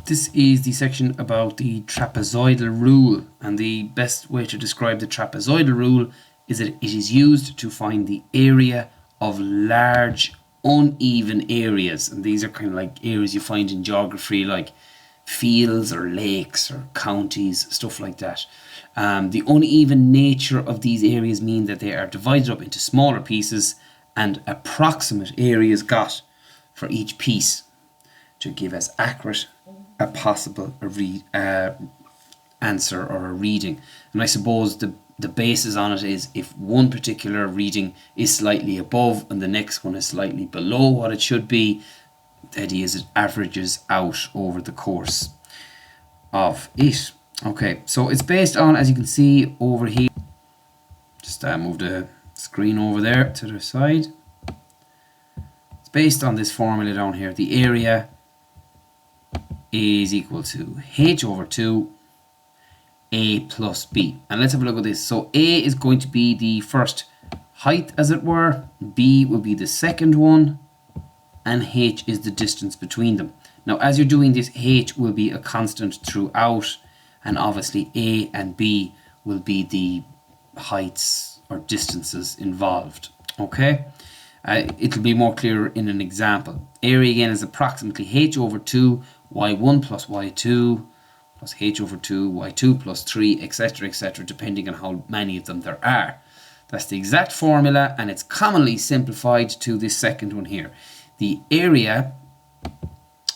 This is the section about the trapezoidal rule, and the best way to describe the trapezoidal rule is that it is used to find the area of large uneven areas, and these are kind of like areas you find in geography, like fields or lakes or counties, stuff like that. The uneven nature of these areas mean that they are divided up into smaller pieces, and approximate areas got for each piece to give as accurate a possible answer or a reading. And I suppose the basis on it is if one particular reading is slightly above and the next one is slightly below what it should be, the idea is it averages out over the course of it. Okay, so it's based on, as you can see over here, just move the screen over there to the side. It's based on this formula down here. The area is equal to h over 2 a plus b. And let's have a look at this. So a is going to be the first height, as it were. B will be the second one. And h is the distance between them. Now, as you're doing this, h will be a constant throughout. And obviously a and b will be the heights or distances involved. Okay? It'll be more clear in an example. Area again is approximately h over 2 y1 plus y2 plus h over 2 y2 plus 3, etc., etc., depending on how many of them there are. That's the exact formula, and it's commonly simplified to this second one here. The area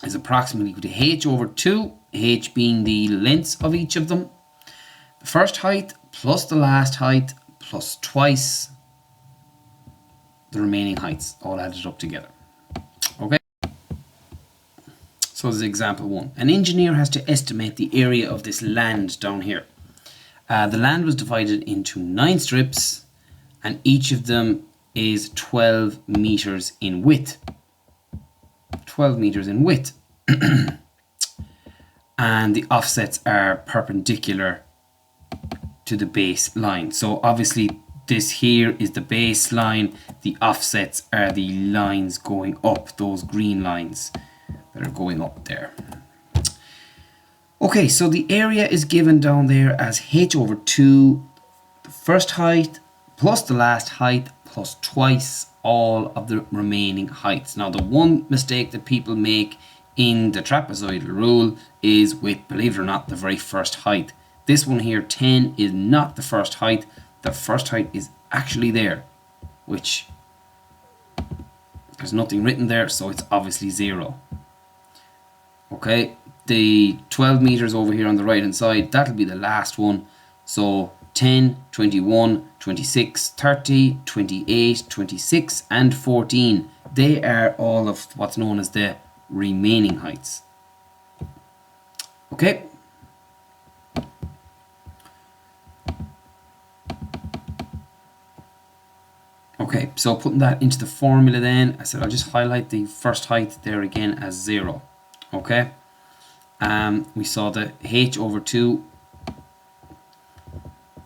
is approximately equal to h over 2, h being the lengths of each of them, the first height plus the last height plus twice the remaining heights, all added up together. Okay? So this is example 1. An engineer has to estimate the area of this land down here. The land was divided into 9 strips, and each of them is 12 meters in width. 12 meters in width. And the offsets are perpendicular to the baseline. So obviously this here is the baseline. The offsets are the lines going up, those green lines that are going up there. Okay, so the area is given down there as h over 2, the first height plus the last height plus twice all of the remaining heights. Now, the one mistake that people make in the trapezoidal rule is with, believe it or not, the very first height. This one here, 10, is not the first height. The first height is actually there, which there's nothing written there, so it's obviously 0. Okay, the 12 meters over here on the right hand side, that'll be the last one. So 10, 21, 26, 30, 28, 26 and 14. They are all of what's known as the remaining heights. Okay. Okay, so putting that into the formula then, I said I'll just highlight the first height there again as 0. Okay. We saw the h over 2.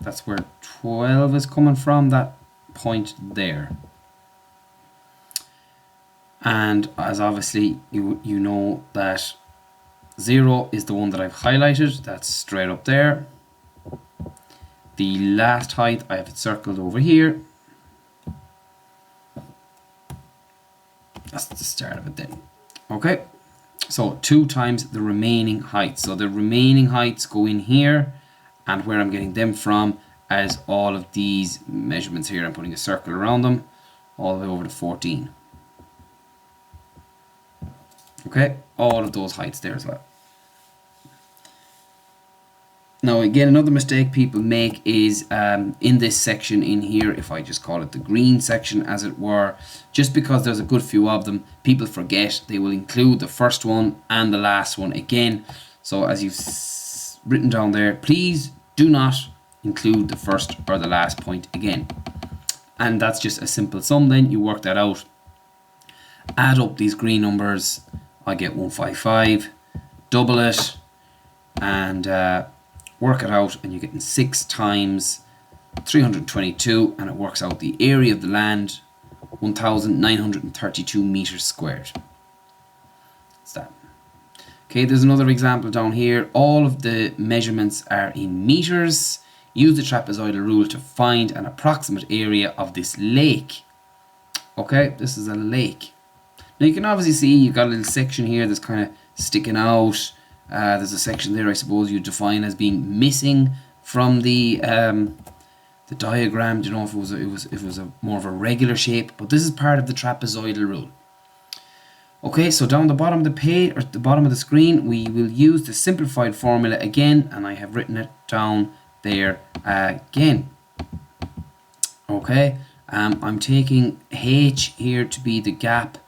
That's where 12 is coming from, that point there. And as obviously you know that 0 is the one that I've highlighted. That's straight up there. The last height, I have it circled over here. That's the start of it then. Okay, so 2 times the remaining heights. So the remaining heights go in here, and where I'm getting them from as all of these measurements here, I'm putting a circle around them, all the way over to 14. Okay, all of those heights there as well. Now again, another mistake people make is in this section in here, if I just call it the green section as it were, just because there's a good few of them, people forget they will include the first one and the last one again. So as you've written down there, please do not include the first or the last point again. And that's just a simple sum then, you work that out. Add up these green numbers, I get 155, double it, and work it out, and you're getting 6 times 322, and it works out the area of the land, 1,932 meters squared. That's that. Okay, there's another example down here. All of the measurements are in meters. Use the trapezoidal rule to find an approximate area of this lake. Okay, this is a lake. Now you can obviously see you've got a little section here that's kind of sticking out. There's a section there I suppose you define as being missing from the diagram. Do you know if it was a more of a regular shape? But this is part of the trapezoidal rule. Okay, so down the bottom of the page, or the bottom of the screen, we will use the simplified formula again, and I have written it down there again. Okay, I'm taking H here to be the gap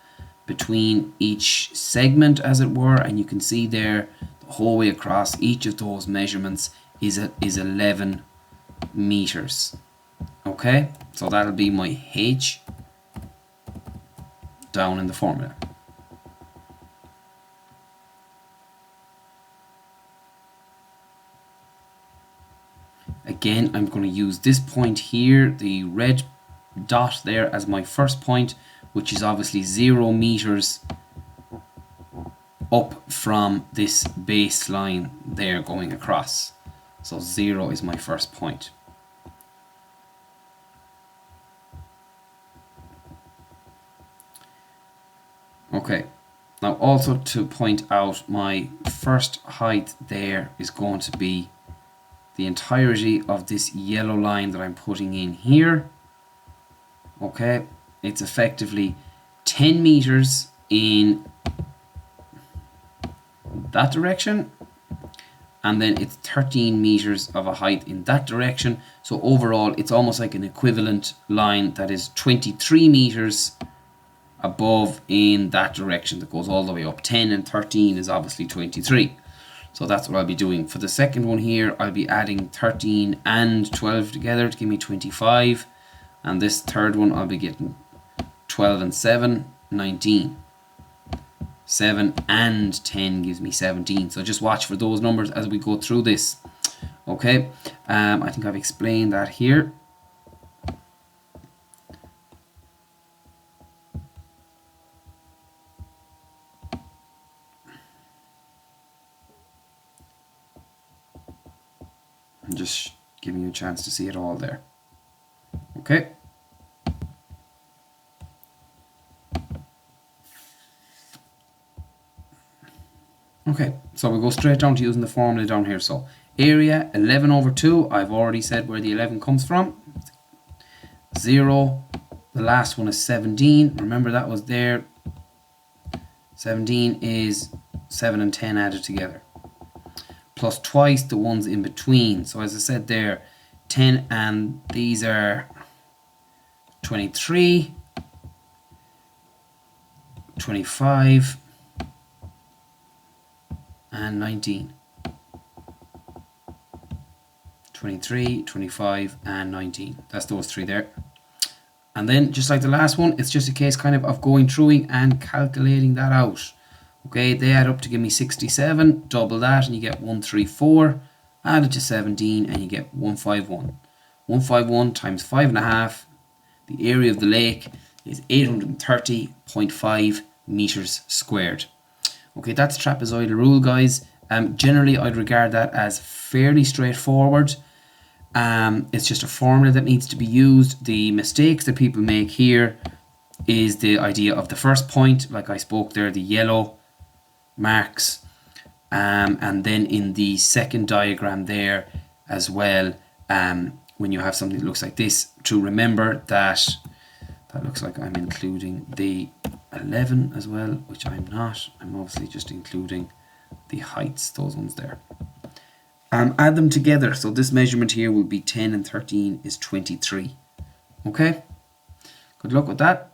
between each segment, as it were, and you can see there the whole way across each of those measurements is 11 meters. Okay, so that'll be my H down in the formula. Again, I'm going to use this point here, the red dot there, as my first point, which is obviously 0 meters up from this baseline there going across. So 0 is my first point. Okay, now also to point out, my first height there is going to be the entirety of this yellow line that I'm putting in here. Okay, it's effectively 10 meters in that direction, and then it's 13 meters of a height in that direction. So overall it's almost like an equivalent line that is 23 meters above in that direction that goes all the way up. 10 and 13 is obviously 23. So that's what I'll be doing. For the second one here, I'll be adding 13 and 12 together to give me 25. And this third one, I'll be getting 12 and 7, 19. 7 and 10 gives me 17. So just watch for those numbers as we go through this. Okay, I think I've explained that here. I'm just giving you a chance to see it all there. Okay. Okay, so we'll go straight down to using the formula down here. So area 11 over 2, I've already said where the 11 comes from. 0, the last one is 17. Remember that was there. 17 is 7 and 10 added together, plus twice the ones in between. So as I said there, 10 and these are 23, 25, and 19. 23, 25, and 19. That's those three there. And then, just like the last one, it's just a case kind of going through and calculating that out. Okay, they add up to give me 67, double that and you get 134, add it to 17 and you get 151. 151 times 5.5, the area of the lake is 830.5 meters squared. Okay, that's trapezoidal rule, guys. Generally, I'd regard that as fairly straightforward. It's just a formula that needs to be used. The mistakes that people make here is the idea of the first point, like I spoke there, the yellow marks, and then in the second diagram there as well, when you have something that looks like this, to remember that looks like I'm including the 11 as well, which I'm not. I'm obviously just including the heights, those ones there. Add them together, so this measurement here will be 10 and 13 is 23. Okay, good luck with that.